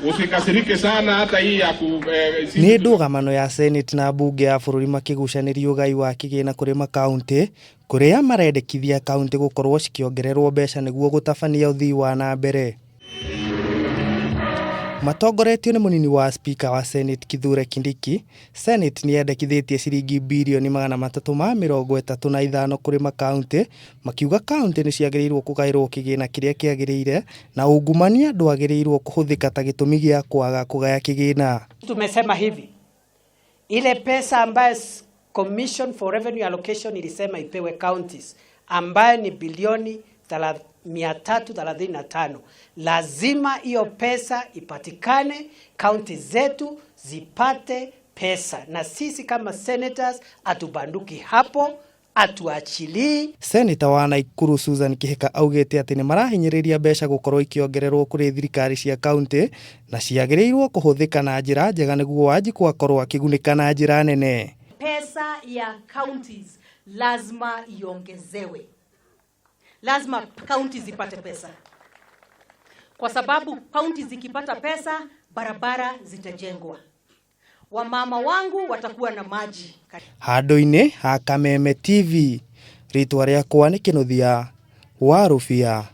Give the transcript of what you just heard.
Usikasirike sana hata hii ya ni ndugamano ya Senate na bunge ya bururi makigucanirio gai wa kigina kuri makaunti kuria marendekithia kaunti gukorwo cikiongererwo mbeca niguo gutabania uthii wa na mbere. Matongoretio ni munini wa speaker wa Senate Kithure Kindiki, Senate ni yendekithitie ciringi bilioni 335 kuri makaunti, makiuga kaunti ni ciagĩrĩirwo kugairwo kigina kiria kiagĩrĩire na ungumania ndwagĩrĩirwo kuhuthika ta gĩtũmi gĩa kwaga kugaya kigina. Tumesema hivi, ile pesa ambayo Commission for Revenue Allocation ilisema ipewe counties ambayo ni bilioni 335, lazima hiyo pesa ipatikane, county zetu zipate pesa, na sisi kama senators atubanduki hapo, atuachili. Senator wa Naikuru Susan Kihika augete ati ni marahinyiriria mbeca gukorwo ikiongererwo kuri thirikari cia county na ciagĩrĩirwo kuhuthika na njira njega niguo Wanjiku akorwo akigunika na njira nene. Pesa ya counties lazima iongezewe. Lazima counties zipate pesa. Kwa sababu counties zikipata pesa, barabara zitajengwa. Wamama wangu watakuwa na maji. Handu-ini ha Kameme TV, ritwa riakwa ni Kinuthia wa Rufia.